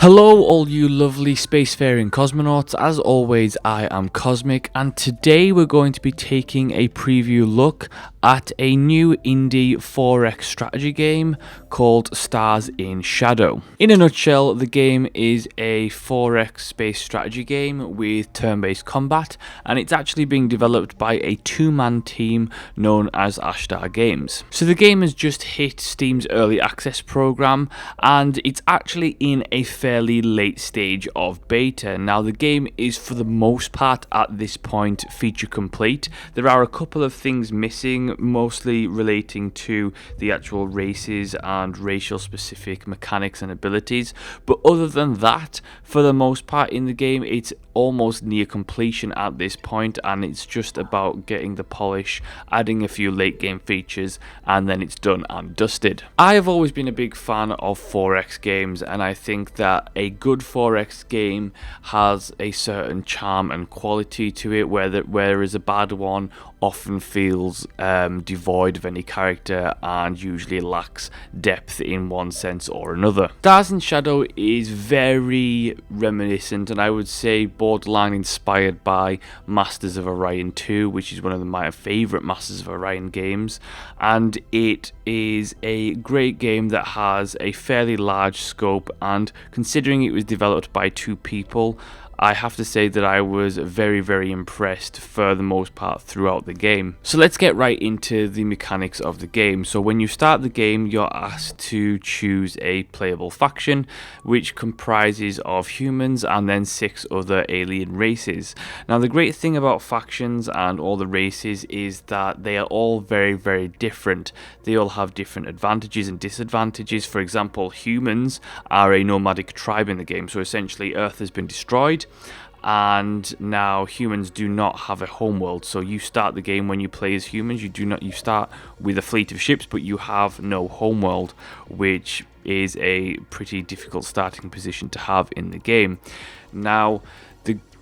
Hello all you lovely spacefaring cosmonauts, as always I am Cosmic, and today we're going to be taking a preview look at a new indie 4X strategy game called Stars in Shadow. In a nutshell, the game is a 4X space strategy game with turn-based combat, and it's actually being developed by a two-man team known as Ashtar Games. So the game has just hit Steam's early access program, and it's actually in a fairly late stage of beta. Now the game is for the most part at this point feature complete. There are a couple of things missing, mostly relating to the actual races and racial specific mechanics and abilities, but other than that, for the most part in the game it's almost near completion at this point, and it's just about getting the polish, adding a few late game features, and then it's done and dusted. I have always been a big fan of 4X games, and I think that a good 4X game has a certain charm and quality to it, whereas a bad one often feels devoid of any character and usually lacks depth in one sense or another. Stars in Shadow is very reminiscent, and I would say borderline inspired by Masters of Orion 2, which is one of my favourite Masters of Orion games, and it is a great game that has a fairly large scope, and considering it was developed by two people, I have to say that I was very impressed for the most part throughout the game. So let's get right into the mechanics of the game. So when you start the game, you're asked to choose a playable faction, which comprises of humans and then 6 other alien races. Now the great thing about factions and all the races is that they are all very different. They all have different advantages and disadvantages. For example, humans are a nomadic tribe in the game, so essentially Earth has been destroyed, and now humans do not have a homeworld. So you start the game when you play as humans, you start with a fleet of ships, but you have no homeworld, which is a pretty difficult starting position to have in the game. Now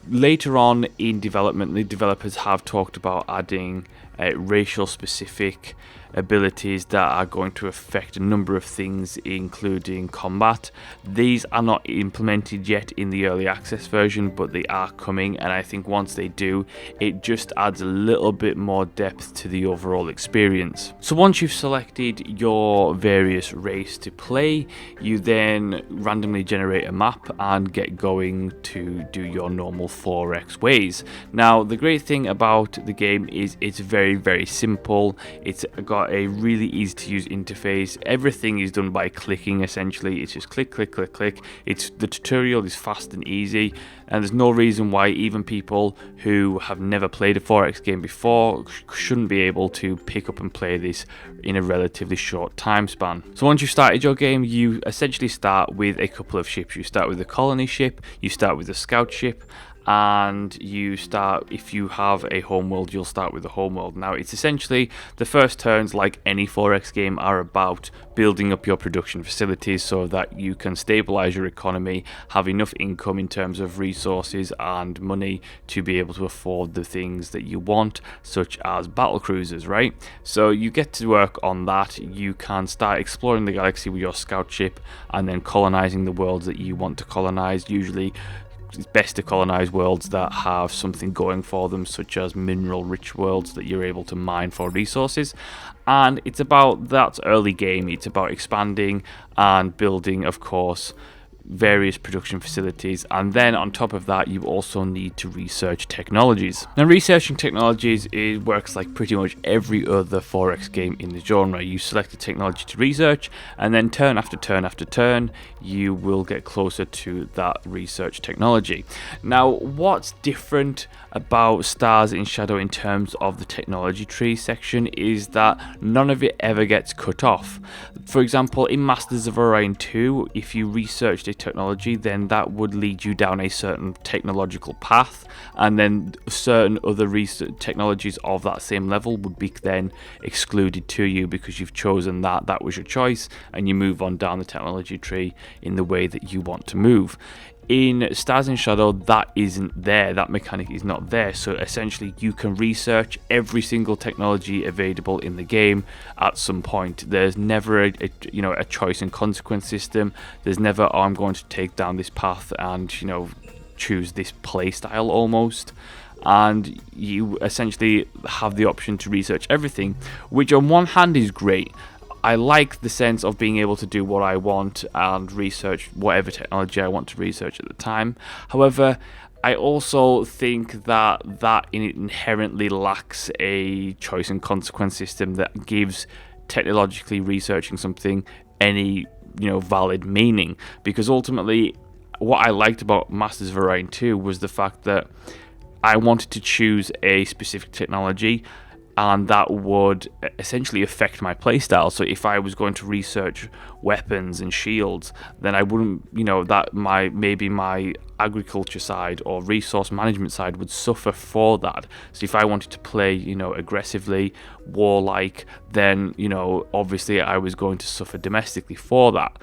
later on in development, the developers have talked about adding racial specific abilities that are going to affect a number of things, including combat. These are not implemented yet in the early access version, but they are coming, and I think once they do, it just adds a little bit more depth to the overall experience. So once you've selected your various race to play, you then randomly generate a map and get going to do your normal 4X ways. Now the great thing about the game is it's very simple. It's got a really easy to use interface. Everything is done by clicking, essentially. It's just click. The tutorial is fast and easy, and there's no reason why even people who have never played a 4X game before shouldn't be able to pick up and play this in a relatively short time span. So once you've started your game, you essentially start with a couple of ships. You start with the colony ship, you start with the scout ship, and you start, if you have a homeworld, you'll start with the homeworld. Now it's essentially, the first turns, like any 4X game, are about building up your production facilities so that you can stabilize your economy, have enough income in terms of resources and money to be able to afford the things that you want, such as battle cruisers, right? So you get to work on that. You can start exploring the galaxy with your scout ship and then colonizing the worlds that you want to colonize. Usually it's best to colonize worlds that have something going for them, such as mineral rich worlds that you're able to mine for resources. And it's about that early game. It's about expanding and building, of course, various production facilities, and then on top of that you also need to research technologies. Now researching technologies, it works like pretty much every other 4X game in the genre. You select a technology to research, and then turn after turn you will get closer to that research technology. Now what's different about Stars in Shadow in terms of the technology tree section is that none of it ever gets cut off. For example, in Masters of Orion 2, if you researched a technology, then that would lead you down a certain technological path, and then certain other research technologies of that same level would be then excluded to you because you've chosen that was your choice, and you move on down the technology tree in the way that you want to move. In Stars and Shadow, that isn't there. That mechanic is not there. So essentially, you can research every single technology available in the game at some point. There's never a choice and consequence system. There's never, oh, I'm going to take down this path and choose this play style almost. And you essentially have the option to research everything, which on one hand is great. I like the sense of being able to do what I want and research whatever technology I want to research at the time. However, I also think that inherently lacks a choice and consequence system that gives technologically researching something any valid meaning. Because ultimately, what I liked about Masters of Orion 2 was the fact that I wanted to choose a specific technology, and that would essentially affect my playstyle. So if I was going to research weapons and shields, then I wouldn't, maybe my agriculture side or resource management side would suffer for that. So if I wanted to play, aggressively, warlike, then, obviously I was going to suffer domestically for that.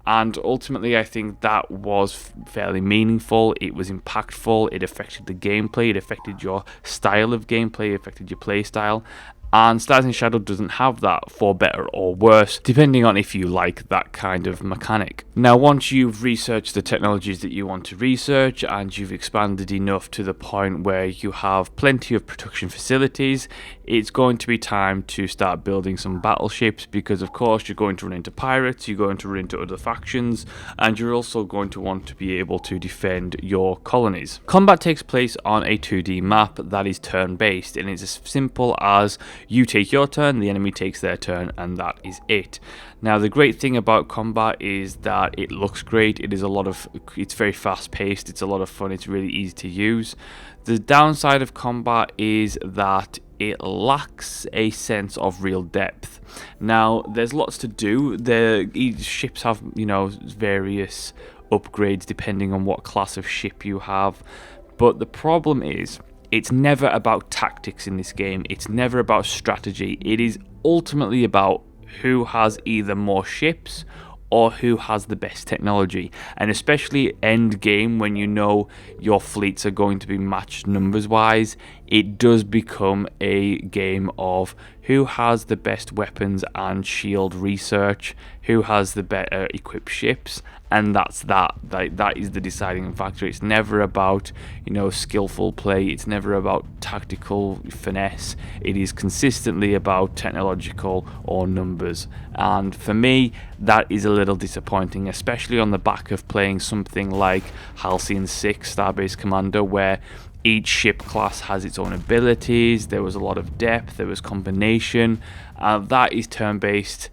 And ultimately, I think that was fairly meaningful. It was impactful. It affected the gameplay. It affected your style of gameplay. It affected your play style. And Stars and Shadow doesn't have that, for better or worse, depending on if you like that kind of mechanic. Now, once you've researched the technologies that you want to research and you've expanded enough to the point where you have plenty of production facilities, it's going to be time to start building some battleships, because of course you're going to run into pirates, you're going to run into other factions, and you're also going to want to be able to defend your colonies. Combat takes place on a 2D map that is turn-based, and it's as simple as you take your turn, the enemy takes their turn, and that is it. Now, the great thing about combat is that it looks great. It's very fast-paced. It's a lot of fun. It's really easy to use. The downside of combat is that it lacks a sense of real depth. Now, there's lots to do. Each ships have, various upgrades depending on what class of ship you have. But the problem is, it's never about tactics in this game. It's never about strategy. It is ultimately about who has either more ships or who has the best technology. And especially end game, when your fleets are going to be matched numbers wise, it does become a game of who has the best weapons and shield research, who has the better equipped ships, and that's that. That is the deciding factor. It's never about skillful play. It's never about tactical finesse. It is consistently about technological or numbers. And for me, that is a little disappointing, especially on the back of playing something like Halcyon 6 Starbase Commander, where each ship class has its own abilities. There was a lot of depth. There was combination. That is turn-based,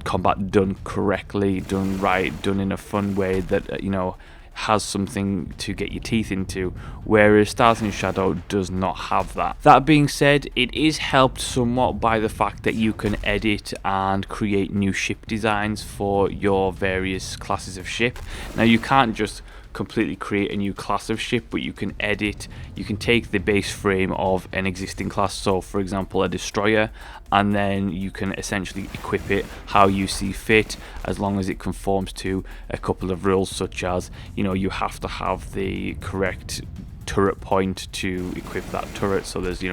combat done correctly, done right, done in a fun way that has something to get your teeth into, whereas Stars and Shadow does not have that. That being said, it is helped somewhat by the fact that you can edit and create new ship designs for your various classes of ship. Now, you can't just completely create a new class of ship, but you can edit. You can take the base frame of an existing class, so for example a destroyer, and then you can essentially equip it how you see fit, as long as it conforms to a couple of rules, such as you have to have the correct turret point to equip that turret. So there's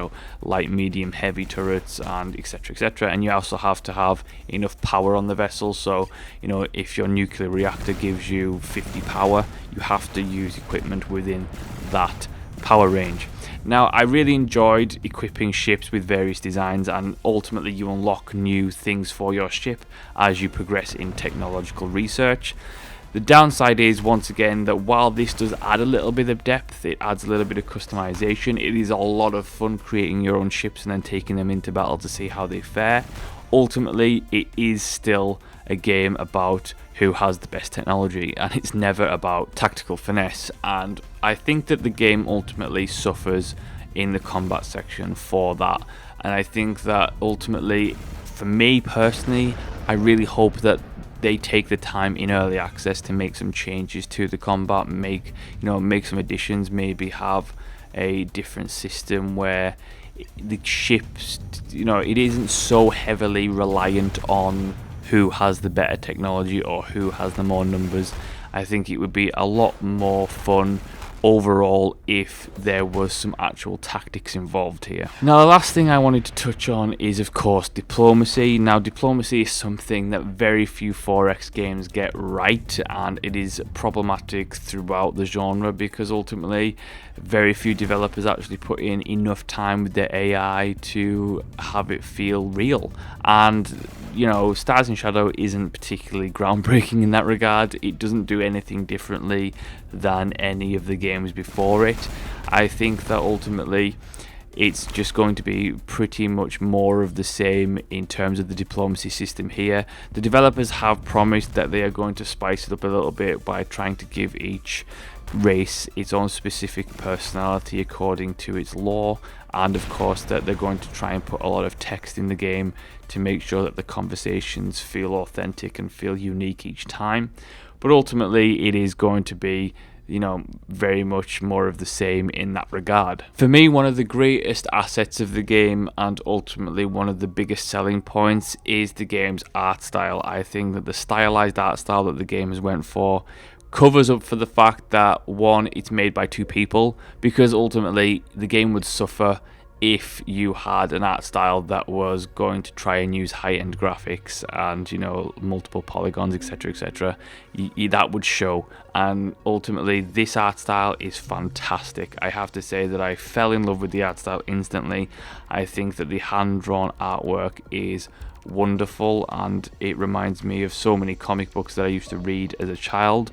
light, medium, heavy turrets, and etc. And you also have to have enough power on the vessel. So if your nuclear reactor gives you 50 power, you have to use equipment within that power range. Now, I really enjoyed equipping ships with various designs, and ultimately you unlock new things for your ship as you progress in technological research. The downside is, once again, that while this does add a little bit of depth, it adds a little bit of customization. It is a lot of fun creating your own ships and then taking them into battle to see how they fare. Ultimately, it is still a game about who has the best technology, and it's never about tactical finesse. And I think that the game ultimately suffers in the combat section for that. And I think that ultimately, for me personally, I really hope that they take the time in early access to make some changes to the combat, make some additions, maybe have a different system where the ships, it isn't so heavily reliant on who has the better technology or who has the more numbers. I think it would be a lot more fun overall if there was some actual tactics involved here. Now, the last thing I wanted to touch on is, of course, diplomacy. Now, diplomacy is something that very few 4X games get right, and it is problematic throughout the genre because ultimately very few developers actually put in enough time with their AI to have it feel real. And you know, Stars and Shadow isn't particularly groundbreaking in that regard. It doesn't do anything differently than any of the games before it. I think that ultimately it's just going to be pretty much more of the same in terms of the diplomacy system here. The developers have promised that they are going to spice it up a little bit by trying to give each race its own specific personality according to its lore, and of course that they're going to try and put a lot of text in the game to make sure that the conversations feel authentic and feel unique each time. But ultimately it is going to be, you know, very much more of the same in that regard. For me, one of the greatest assets of the game and ultimately one of the biggest selling points is the game's art style. I think that the stylized art style that the game has went for covers up for the fact that, one, it's made by two people, because ultimately the game would suffer if you had an art style that was going to try and use high-end graphics and, you know, multiple polygons, etc, etc. That would show. And ultimately this art style is fantastic. I have to say that I fell in love with the art style instantly. I think that the hand-drawn artwork is wonderful and it reminds me of so many comic books that I used to read as a child.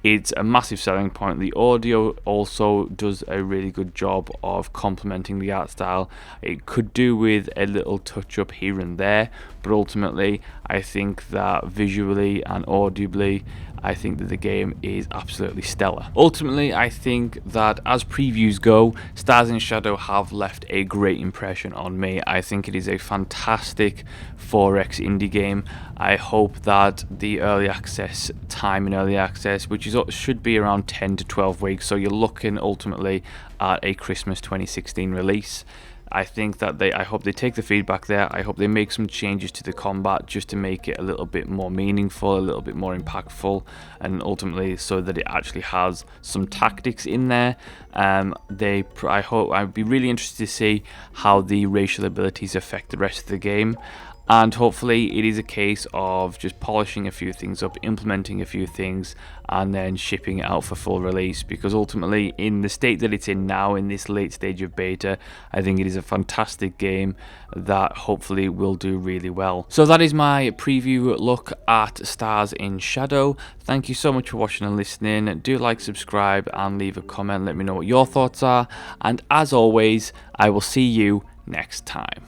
It's a massive selling point. The audio also does a really good job of complementing the art style. It could do with a little touch up here and there, but ultimately I think that visually and audibly I think that the game is absolutely stellar. Ultimately, I think that as previews go, Stars in Shadow have left a great impression on me. I think it is a fantastic 4X indie game. I hope that the early access time in early access, which is should be around 10 to 12 weeks, so you're looking ultimately at a Christmas 2016 release. I think that I hope they take the feedback there. I hope they make some changes to the combat just to make it a little bit more meaningful, a little bit more impactful, and ultimately so that it actually has some tactics in there. I'd be really interested to see how the racial abilities affect the rest of the game. And hopefully it is a case of just polishing a few things up, implementing a few things, and then shipping it out for full release, because ultimately in the state that it's in now, in this late stage of beta, I think it is a fantastic game that hopefully will do really well. So that is my preview look at Stars in Shadow. Thank you so much for watching and listening. Do like, subscribe, and leave a comment. Let me know what your thoughts are. And as always, I will see you next time.